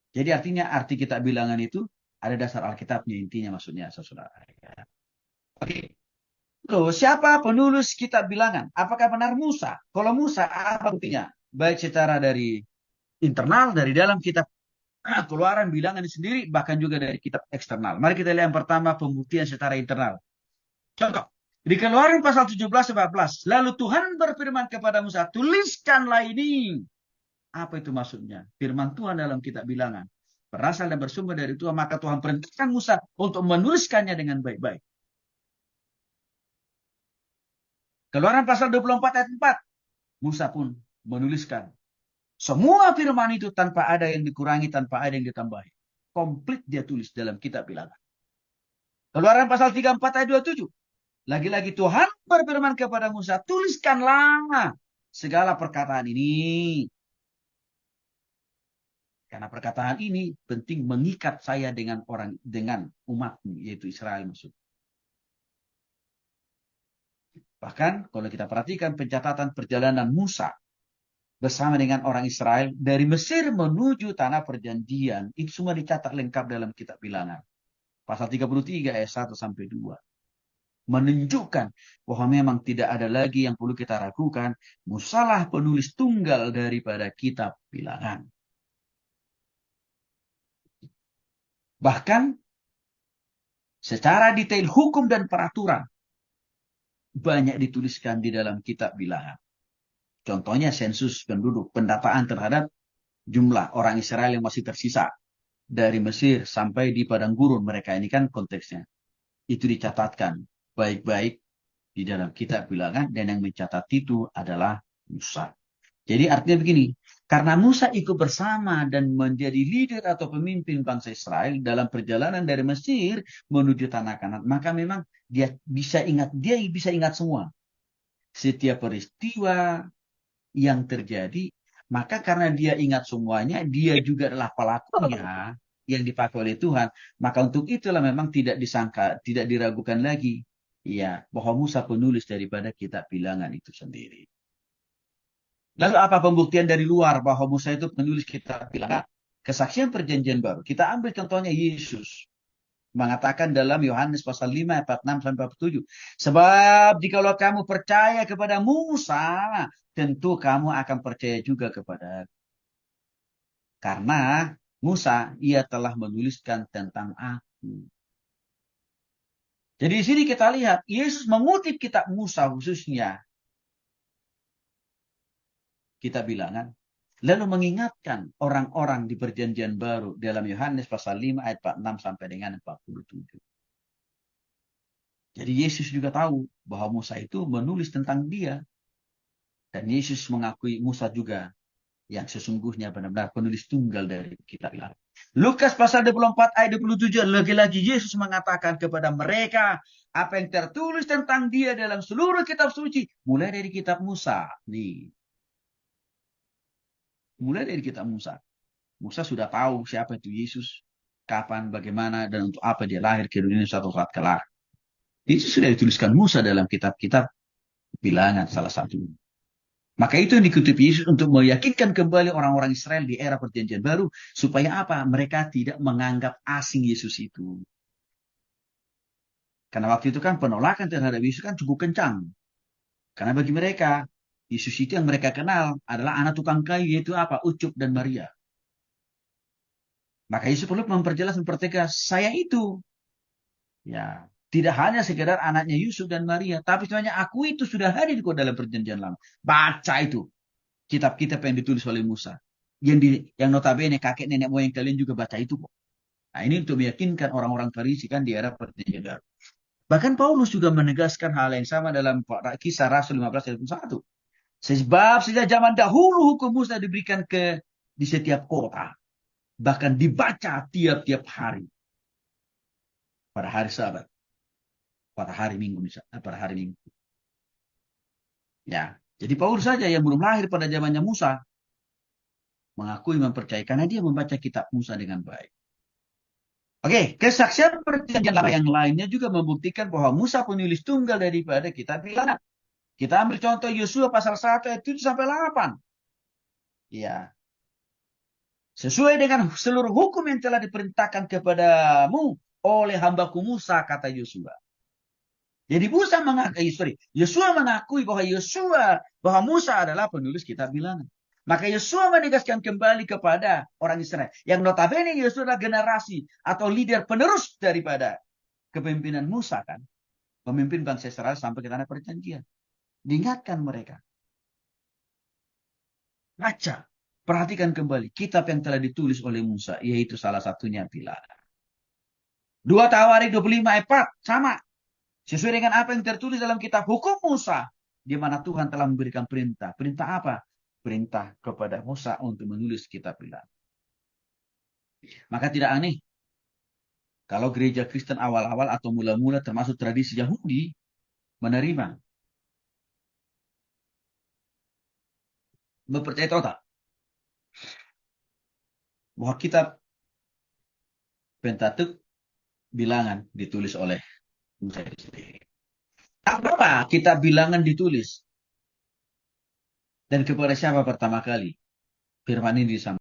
Jadi artinya arti kitab bilangan itu ada dasar Alkitabnya intinya maksudnya saudara. Oke. Loh, siapa penulis kitab bilangan? Apakah benar Musa? Kalau Musa, apa buktinya? Baik secara dari internal, dari dalam kitab keluaran bilangan sendiri, bahkan juga dari kitab eksternal. Mari kita lihat yang pertama, pembuktian secara internal. Contoh, di keluaran pasal 17-14. Lalu Tuhan berfirman kepada Musa, tuliskanlah ini. Apa itu maksudnya? Firman Tuhan dalam kitab bilangan. Berasal dan bersumber dari Tuhan, maka Tuhan perintahkan Musa untuk menuliskannya dengan baik-baik. Keluaran pasal 24 ayat 4. Musa pun menuliskan semua firman itu tanpa ada yang dikurangi, tanpa ada yang ditambahi. Komplit dia tulis dalam kitab bilangan. Keluaran pasal 34 ayat 27. Lagi-lagi Tuhan berfirman kepada Musa, tuliskanlah segala perkataan ini. Karena perkataan ini penting mengikat saya dengan umatmu, yaitu Israel maksud. Bahkan kalau kita perhatikan pencatatan perjalanan Musa bersama dengan orang Israel dari Mesir menuju tanah perjanjian, itu semua dicatat lengkap dalam kitab bilangan. Pasal 33 ayat 1 sampai 2. Menunjukkan bahwa memang tidak ada lagi yang perlu kita ragukan. Musalah penulis tunggal daripada kitab bilangan. Bahkan secara detail hukum dan peraturan banyak dituliskan di dalam kitab bilangan. Contohnya sensus penduduk, pendataan terhadap jumlah orang Israel yang masih tersisa dari Mesir sampai di padang gurun. Mereka ini kan konteksnya. Itu dicatatkan baik-baik di dalam kitab bilangan dan yang mencatat itu adalah Musa. Jadi artinya begini, karena Musa ikut bersama dan menjadi leader atau pemimpin bangsa Israel dalam perjalanan dari Mesir menuju tanah Kanaan, maka memang dia bisa ingat semua setiap peristiwa yang terjadi. Maka karena dia ingat semuanya, dia juga adalah pelakunya yang dipakai oleh Tuhan. Maka untuk itulah memang tidak disangka, tidak diragukan lagi, ya, bahwa Musa penulis daripada kitab bilangan itu sendiri. Lalu apa pembuktian dari luar bahwa Musa itu penulis kitab bilangan? Kesaksian perjanjian baru. Kita ambil contohnya Yesus. Mengatakan dalam Yohanes pasal 5 ayat 6 sampai 47. Sebab jikalau kamu percaya kepada Musa, tentu kamu akan percaya juga kepada, karena Musa ia telah menuliskan tentang aku. Jadi di sini kita lihat Yesus mengutip kitab Musa khususnya kitab bilangan, lalu mengingatkan orang-orang di perjanjian baru dalam Yohanes pasal 5 ayat 46 sampai dengan 47. Jadi Yesus juga tahu bahwa Musa itu menulis tentang dia. Dan Yesus mengakui Musa juga yang sesungguhnya benar-benar penulis tunggal dari kitab bilangan. Lukas pasal 24 ayat 27, lagi-lagi Yesus mengatakan kepada mereka apa yang tertulis tentang dia dalam seluruh kitab suci, mulai dari kitab Musa. Nih, mulai dari kitab Musa. Musa sudah tahu siapa itu Yesus, kapan, bagaimana, dan untuk apa dia lahir ke dunia suatu saat kelak. Itu sudah dituliskan Musa dalam kitab-kitab bilangan salah satunya. Maka itu yang dikutip Yesus untuk meyakinkan kembali orang-orang Israel di era perjanjian baru. Supaya apa? Mereka tidak menganggap asing Yesus itu. Karena waktu itu kan penolakan terhadap Yesus kan cukup kencang. Karena bagi mereka, Yesus itu yang mereka kenal adalah anak tukang kayu, yaitu apa? Ucup dan Maria. Maka Yesus perlu memperjelas, mempertegas, saya itu. Ya, tidak hanya sekedar anaknya Yusuf dan Maria, tapi sebenarnya aku itu sudah hadir kok dalam perjanjian lama. Baca itu kitab-kitab yang ditulis oleh Musa. Yang notabene kakek nenek moyang kalian juga baca itu kok. Nah, ini untuk meyakinkan orang-orang Farisi kan di era perjanjian baru. Bahkan Paulus juga menegaskan hal yang sama dalam kisah Rasul 15 ayat 1. Sebab sejak zaman dahulu hukum Musa diberikan di setiap kota. Bahkan dibaca tiap-tiap hari. Pada hari Sabat. Pada hari Minggu misalnya. Pada hari Minggu. Ya, jadi Paulus saja yang belum lahir pada zamannya Musa mengakui, mempercayai karena dia membaca kitab Musa dengan baik. Oke, kesaksian perjanjian lama yang lainnya juga membuktikan bahwa Musa penulis tunggal daripada kitab bilangan. Kita ambil contoh Yosua pasal 1 ayat 7 sampai 8. Ya. Sesuai dengan seluruh hukum yang telah diperintahkan kepadamu oleh hambaku Musa, kata Yosua. Jadi Yosua mengakui bahwa Musa adalah penulis kitab bilangan. Maka Yosua menegaskan kembali kepada orang Israel. Yang notabene Yosua adalah generasi atau leader penerus daripada kepemimpinan Musa kan. Pemimpin bangsa Israel sampai ke tanah perjanjian. Diingatkan mereka. Baca. Perhatikan kembali kitab yang telah ditulis oleh Musa. Yaitu salah satunya bilangan. 2 Tawarik 25 ayat 4. Sama. Sesuai dengan apa yang tertulis dalam kitab hukum Musa. Di mana Tuhan telah memberikan perintah. Perintah apa? Perintah kepada Musa untuk menulis kitab bilangan. Maka tidak aneh. Kalau gereja Kristen awal-awal atau mula-mula termasuk tradisi Yahudi. Menerima. Mempercayai total. Bahwa kitab Pentatuk bilangan ditulis oleh Musa sendiri. Apa kitab bilangan ditulis? Dan kepada siapa pertama kali firman ini disampaikan?